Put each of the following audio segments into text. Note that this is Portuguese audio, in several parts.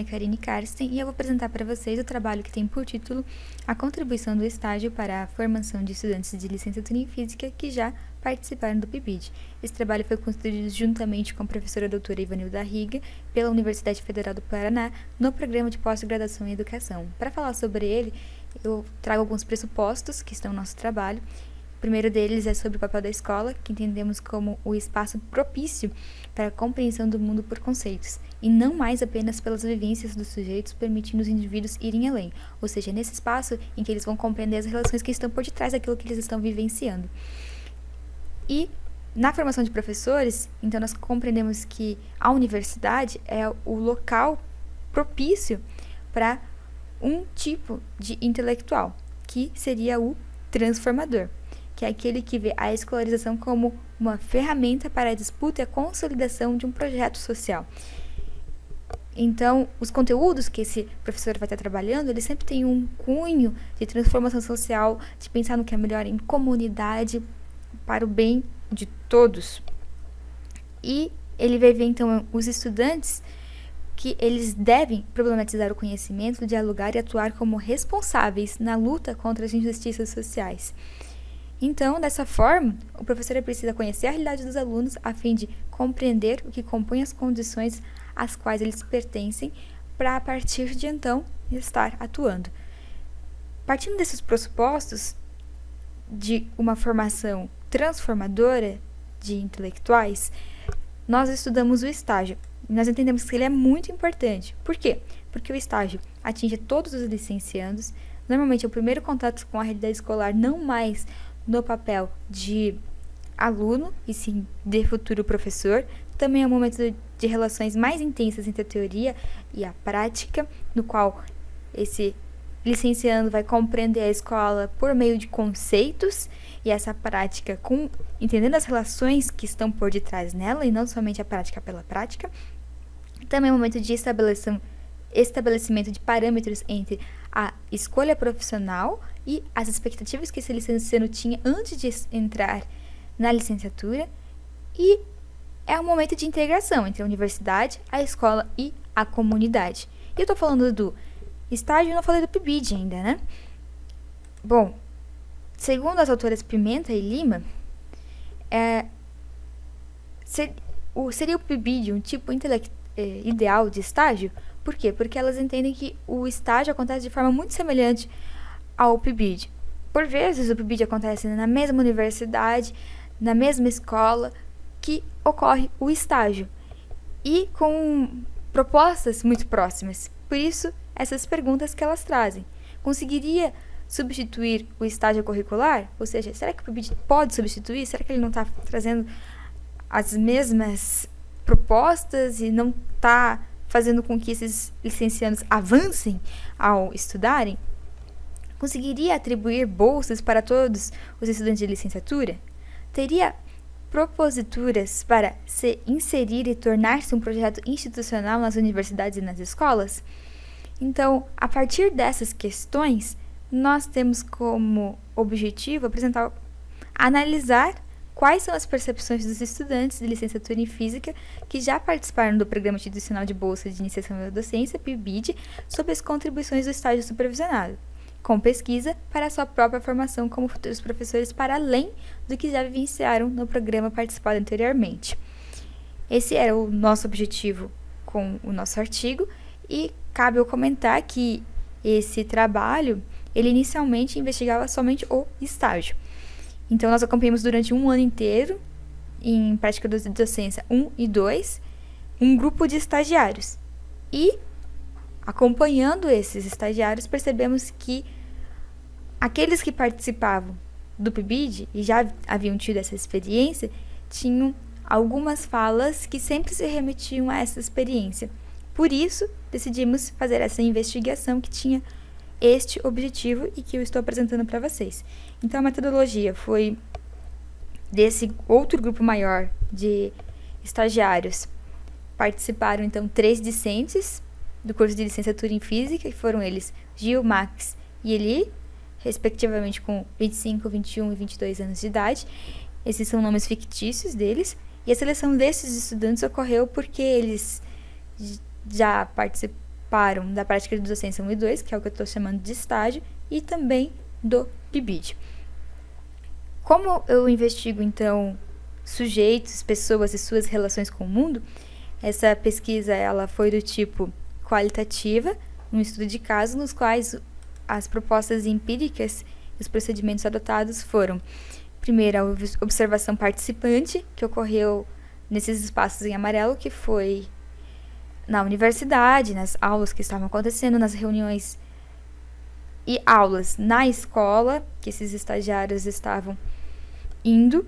Karine Karsten e eu vou apresentar para vocês o trabalho que tem por título A Contribuição do Estágio para a Formação de Estudantes de Licenciatura em Física que já participaram do PIBID. Esse trabalho foi construído juntamente com a professora doutora Ivanilda Riga, pela Universidade Federal do Paraná, no programa de pós-graduação em Educação. Para falar sobre ele, eu trago alguns pressupostos que estão no nosso trabalho. O primeiro deles é sobre o papel da escola, que entendemos como o espaço propício para a compreensão do mundo por conceitos, e não mais apenas pelas vivências dos sujeitos, permitindo os indivíduos irem além, ou seja, nesse espaço em que eles vão compreender as relações que estão por detrás daquilo que eles estão vivenciando. E na formação de professores, então nós compreendemos que a universidade é o local propício para um tipo de intelectual, que seria o transformador, que é aquele que vê a escolarização como uma ferramenta para a disputa e a consolidação de um projeto social. Então, os conteúdos que esse professor vai estar trabalhando, ele sempre tem um cunho de transformação social, de pensar no que é melhor em comunidade, para o bem de todos. E ele vai ver, então, os estudantes que eles devem problematizar o conhecimento, dialogar e atuar como responsáveis na luta contra as injustiças sociais. Então, dessa forma, o professor precisa conhecer a realidade dos alunos a fim de compreender o que compõe as condições às quais eles pertencem para, a partir de então, estar atuando. Partindo desses pressupostos de uma formação transformadora de intelectuais, nós estudamos o estágio. E nós entendemos que ele é muito importante. Por quê? Porque o estágio atinge todos os licenciandos. Normalmente, é o primeiro contato com a realidade escolar, não mais no papel de aluno, e sim de futuro professor. Também é um momento de relações mais intensas entre a teoria e a prática, no qual esse licenciando vai compreender a escola por meio de conceitos, e essa prática entendendo as relações que estão por detrás nela, e não somente a prática pela prática. Também é um momento de estabelecimento de parâmetros entre a escolha profissional e as expectativas que esse licenciando tinha antes de entrar na licenciatura, e é um momento de integração entre a universidade, a escola e a comunidade. E eu estou falando do estágio, eu não falei do PIBID ainda, né? Bom, segundo as autoras Pimenta e Lima, seria o PIBID um tipo ideal de estágio? Por quê? Porque elas entendem que o estágio acontece de forma muito semelhante ao PIBID. Por vezes, o PIBID acontece na mesma universidade, na mesma escola que ocorre o estágio, e com propostas muito próximas. Por isso, essas perguntas que elas trazem. Conseguiria substituir o estágio curricular? Ou seja, será que o PIBID pode substituir? Será que ele não está trazendo as mesmas propostas e não está fazendo com que esses licenciados avancem ao estudarem? Conseguiria atribuir bolsas para todos os estudantes de licenciatura? Teria proposituras para se inserir e tornar-se um projeto institucional nas universidades e nas escolas? Então, a partir dessas questões, nós temos como objetivo analisar quais são as percepções dos estudantes de licenciatura em Física que já participaram do Programa Institucional de Bolsa de Iniciação à Docência, PIBID, sobre as contribuições do estágio supervisionado, com pesquisa para a sua própria formação como futuros professores, para além do que já vivenciaram no programa participado anteriormente. Esse era o nosso objetivo com o nosso artigo, e cabe eu comentar que esse trabalho, ele inicialmente investigava somente o estágio. Então, nós acompanhamos durante um ano inteiro, em prática de docência 1 e 2, um grupo de estagiários. E, acompanhando esses estagiários, percebemos que aqueles que participavam do PIBID e já haviam tido essa experiência, tinham algumas falas que sempre se remetiam a essa experiência. Por isso, decidimos fazer essa investigação que tinha este objetivo e que eu estou apresentando para vocês. Então, a metodologia foi desse outro grupo maior de estagiários. Participaram, então, 3 discentes do curso de licenciatura em Física, que foram eles Gil, Max e Eli, respectivamente com 25, 21 e 22 anos de idade. Esses são nomes fictícios deles. E a seleção desses estudantes ocorreu porque eles já participaram da prática de docência 1 e 2, que é o que eu estou chamando de estágio, e também do PIBID. Como eu investigo, então, sujeitos, pessoas e suas relações com o mundo, essa pesquisa ela foi do tipo qualitativa, um estudo de caso nos quais as propostas empíricas e os procedimentos adotados foram, primeiro, a observação participante, que ocorreu nesses espaços em amarelo, que foi na universidade, nas aulas que estavam acontecendo, nas reuniões e aulas na escola, que esses estagiários estavam indo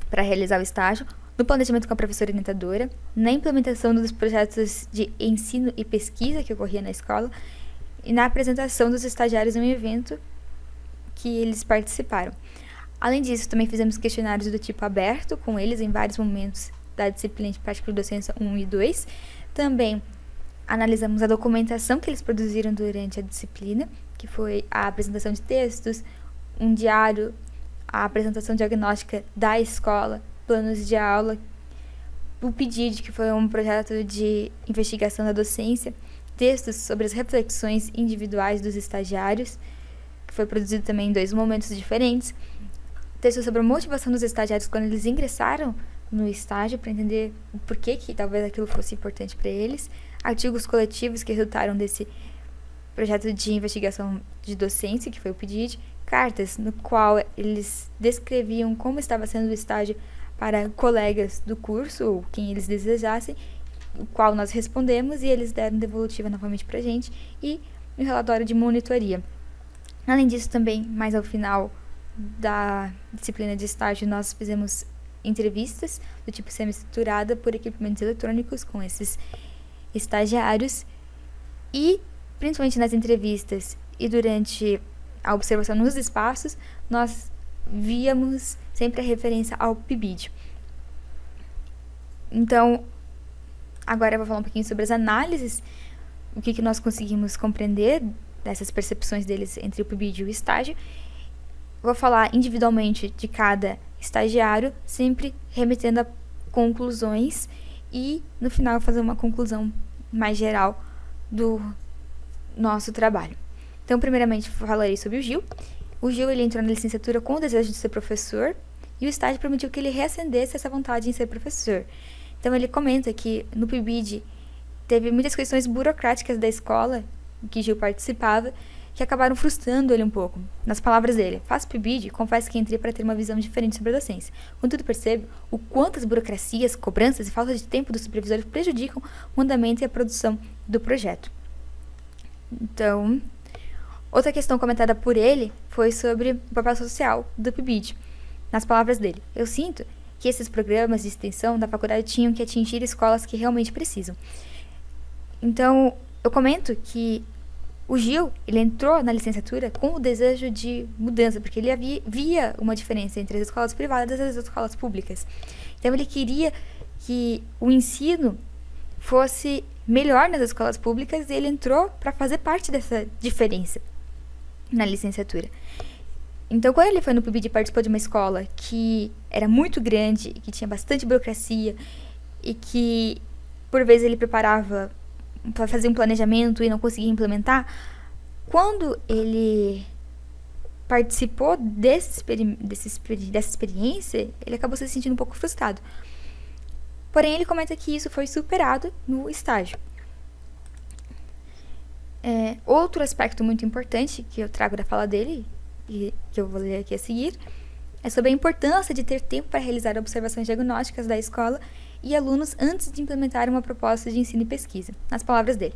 para realizar o estágio, no planejamento com a professora orientadora, na implementação dos projetos de ensino e pesquisa que ocorria na escola e na apresentação dos estagiários em um evento que eles participaram. Além disso, também fizemos questionários do tipo aberto com eles em vários momentos da disciplina de prática de docência 1 e 2. Também analisamos a documentação que eles produziram durante a disciplina, que foi a apresentação de textos, um diário, a apresentação diagnóstica da escola, planos de aula, o PIDID, que foi um projeto de investigação da docência, textos sobre as reflexões individuais dos estagiários, que foi produzido também em 2 momentos diferentes, textos sobre a motivação dos estagiários quando eles ingressaram no estágio, para entender o porquê que talvez aquilo fosse importante para eles, artigos coletivos que resultaram desse projeto de investigação de docência, que foi o PIDID, cartas no qual eles descreviam como estava sendo o estágio para colegas do curso, ou quem eles desejassem, o qual nós respondemos e eles deram devolutiva novamente para a gente, e um relatório de monitoria. Além disso, também, mais ao final da disciplina de estágio, nós fizemos entrevistas do tipo semi-estruturada por equipamentos eletrônicos com esses estagiários e, principalmente nas entrevistas e durante a observação nos espaços, nós víamos sempre a referência ao PIBID. Então, agora eu vou falar um pouquinho sobre as análises, o que nós conseguimos compreender dessas percepções deles entre o PIBID e o estágio. Vou falar individualmente de cada estagiário, sempre remetendo a conclusões e, no final, fazer uma conclusão mais geral do nosso trabalho. Então, primeiramente, falarei sobre o Gil. O Gil, ele entrou na licenciatura com o desejo de ser professor e o estágio permitiu que ele reacendesse essa vontade em ser professor. Então, ele comenta que no PIBID teve muitas questões burocráticas da escola em que Gil participava que acabaram frustrando ele um pouco. Nas palavras dele, faço PIBID, confesso que entrei para ter uma visão diferente sobre a docência. Contudo, percebo o quanto as burocracias, cobranças e falta de tempo dos supervisores prejudicam o andamento e a produção do projeto. Então, outra questão comentada por ele foi sobre o papel social do PIBID. Nas palavras dele, eu sinto que esses programas de extensão da faculdade tinham que atingir escolas que realmente precisam. Então, eu comento que o Gil, ele entrou na licenciatura com o desejo de mudança, porque ele via uma diferença entre as escolas privadas e as escolas públicas. Então, ele queria que o ensino fosse melhor nas escolas públicas e ele entrou para fazer parte dessa diferença na licenciatura. Então, quando ele foi no PIBID e participou de uma escola que era muito grande, que tinha bastante burocracia e que, por vezes, ele preparava para fazer um planejamento e não conseguia implementar, quando ele participou dessa experiência, ele acabou se sentindo um pouco frustrado. Porém, ele comenta que isso foi superado no estágio. Outro aspecto muito importante que eu trago da fala dele, e que eu vou ler aqui a seguir, é sobre a importância de ter tempo para realizar observações diagnósticas da escola e alunos antes de implementar uma proposta de ensino e pesquisa. Nas palavras dele,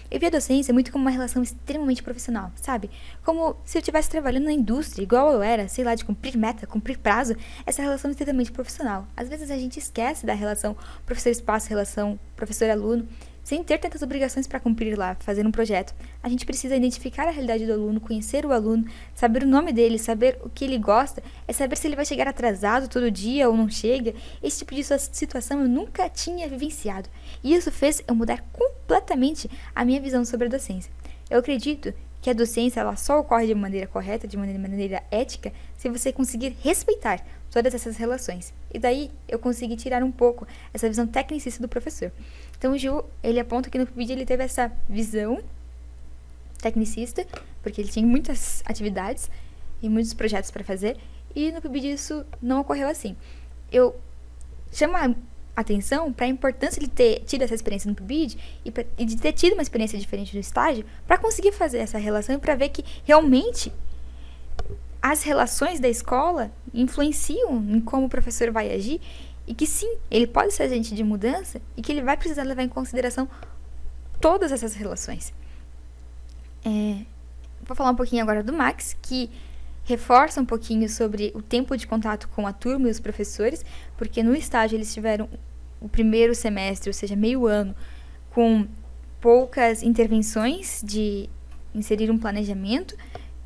eu vi a docência muito como uma relação extremamente profissional, sabe? Como se eu estivesse trabalhando na indústria, igual eu era, sei lá, de cumprir meta, cumprir prazo, essa relação é extremamente profissional. Às vezes a gente esquece da relação professor-espaço, relação professor-aluno, sem ter tantas obrigações para cumprir lá, fazer um projeto. A gente precisa identificar a realidade do aluno, conhecer o aluno, saber o nome dele, saber o que ele gosta, saber se ele vai chegar atrasado todo dia ou não chega. Esse tipo de situação eu nunca tinha vivenciado. E isso fez eu mudar completamente a minha visão sobre a docência. Eu acredito que a docência ela só ocorre de maneira correta, de maneira ética, se você conseguir respeitar todas essas relações. E daí eu consegui tirar um pouco essa visão tecnicista do professor. Então o Gil, ele aponta que no PIBID ele teve essa visão tecnicista, porque ele tinha muitas atividades e muitos projetos para fazer, e no PIBID isso não ocorreu assim. Eu chamo a atenção para a importância de ter tido essa experiência no PIBID e de ter tido uma experiência diferente no estágio, para conseguir fazer essa relação e para ver que realmente as relações da escola influenciam em como o professor vai agir, e que sim, ele pode ser agente de mudança e que ele vai precisar levar em consideração todas essas relações. Vou falar um pouquinho agora do Max, que reforça um pouquinho sobre o tempo de contato com a turma e os professores, porque no estágio eles tiveram o primeiro semestre, ou seja, meio ano, com poucas intervenções de inserir um planejamento,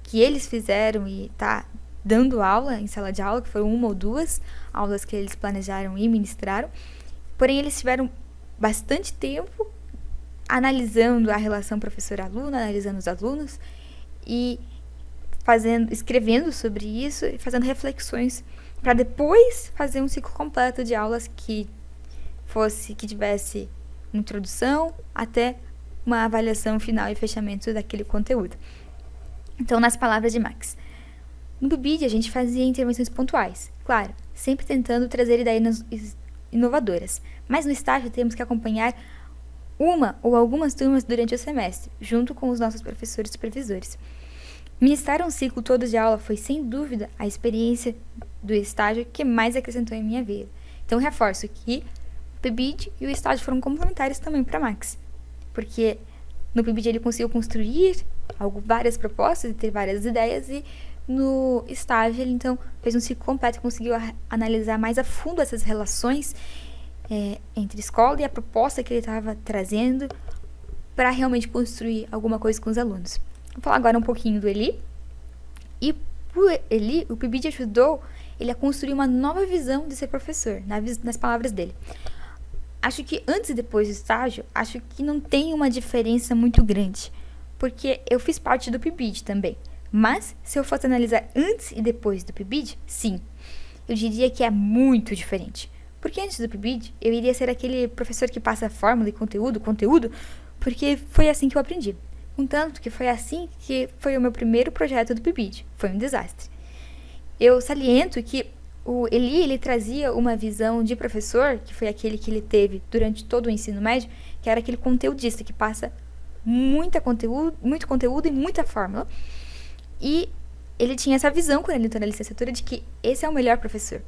que eles fizeram e tá dando aula em sala de aula, que foram 1 ou 2 aulas que eles planejaram e ministraram. Porém, eles tiveram bastante tempo analisando a relação professor-aluno, analisando os alunos e escrevendo sobre isso e fazendo reflexões para depois fazer um ciclo completo de aulas que tivesse uma introdução até uma avaliação final e fechamento daquele conteúdo. Então, nas palavras de Max, no PIBID a gente fazia intervenções pontuais, claro, sempre tentando trazer ideias inovadoras, mas no estágio temos que acompanhar uma ou algumas turmas durante o semestre, junto com os nossos professores e supervisores. Ministrar um ciclo todo de aula foi, sem dúvida, a experiência do estágio que mais acrescentou em minha vida. Então, reforço que o PIBID e o estágio foram complementares também para Max, porque no PIBID ele conseguiu construir várias propostas e ter várias ideias, e no estágio ele então fez um ciclo completo e conseguiu analisar mais a fundo essas relações entre escola e a proposta que ele estava trazendo para realmente construir alguma coisa com os alunos. Vou falar agora um pouquinho do Eli. E por Eli, o PIBID ajudou ele a construir uma nova visão de ser professor, nas palavras dele. Acho que antes e depois do estágio, acho que não tem uma diferença muito grande, porque eu fiz parte do PIBID também. Mas, se eu fosse analisar antes e depois do PIBID, sim, eu diria que é muito diferente. Porque antes do PIBID, eu iria ser aquele professor que passa fórmula e conteúdo, porque foi assim que eu aprendi. Contanto que foi assim que foi o meu primeiro projeto do PIBID. Foi um desastre. Eu saliento que o Eli, ele trazia uma visão de professor, que foi aquele que ele teve durante todo o ensino médio, que era aquele conteudista que passa muito conteúdo e muita fórmula. E ele tinha essa visão, quando ele entrou na licenciatura, de que esse é o melhor professor.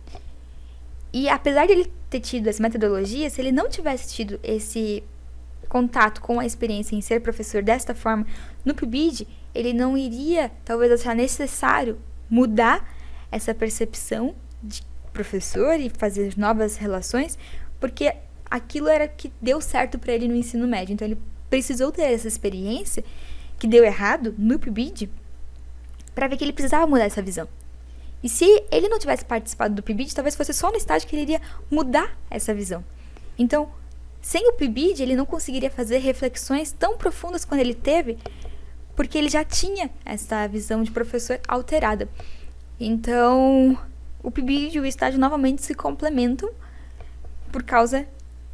E apesar de ele ter tido essa metodologia, se ele não tivesse tido esse contato com a experiência em ser professor desta forma no PIBID, ele não iria, talvez, achar necessário mudar essa percepção de professor e fazer novas relações, porque aquilo era que deu certo para ele no ensino médio. Então, ele precisou ter essa experiência que deu errado no PIBID para ver que ele precisava mudar essa visão. E se ele não tivesse participado do PIBID, talvez fosse só no estágio que ele iria mudar essa visão. Então, sem o PIBID, ele não conseguiria fazer reflexões tão profundas quanto ele teve, porque ele já tinha essa visão de professor alterada. Então, o PIBID e o estágio novamente se complementam por causa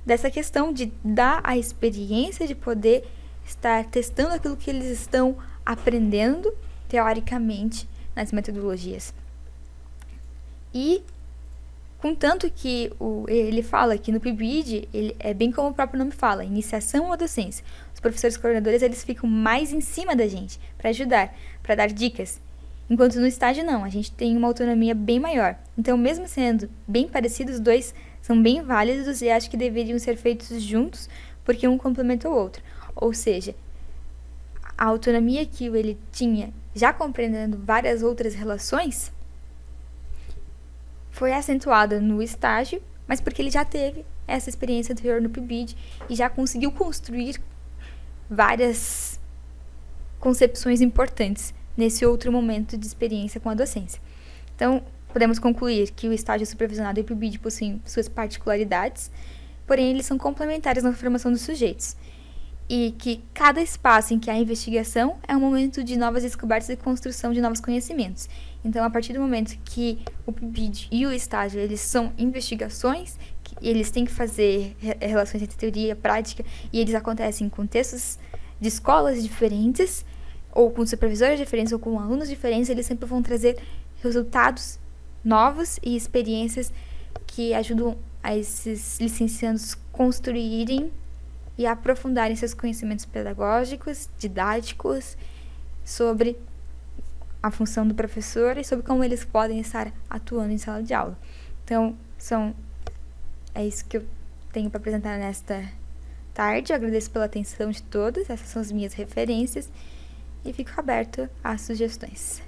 dessa questão de dar a experiência de poder estar testando aquilo que eles estão aprendendo teoricamente nas metodologias. E, contanto que ele fala que no PIBID, ele é bem como o próprio nome fala, iniciação à docência. Os professores coordenadores, eles ficam mais em cima da gente para ajudar, para dar dicas. Enquanto no estágio não, a gente tem uma autonomia bem maior. Então, mesmo sendo bem parecidos, os dois são bem válidos e acho que deveriam ser feitos juntos, porque um complementa o outro. Ou seja, a autonomia que ele tinha, já compreendendo várias outras relações, foi acentuada no estágio, mas porque ele já teve essa experiência anterior no PIBID e já conseguiu construir várias concepções importantes nesse outro momento de experiência com a docência. Então, podemos concluir que o estágio supervisionado e o PIBID possuem suas particularidades, porém eles são complementares na formação dos sujeitos, e que cada espaço em que há investigação é um momento de novas descobertas e construção de novos conhecimentos. Então, a partir do momento que o PIBID e o estágio eles são investigações eles têm que fazer relações entre teoria e prática, e eles acontecem em contextos de escolas diferentes, ou com supervisores diferentes, ou com alunos diferentes, eles sempre vão trazer resultados novos e experiências que ajudam a esses licenciandos construírem e aprofundarem seus conhecimentos pedagógicos, didáticos, sobre a função do professor e sobre como eles podem estar atuando em sala de aula. Então, é isso que eu tenho para apresentar nesta tarde. Eu agradeço pela atenção de todos. Essas são as minhas referências e fico aberto às sugestões.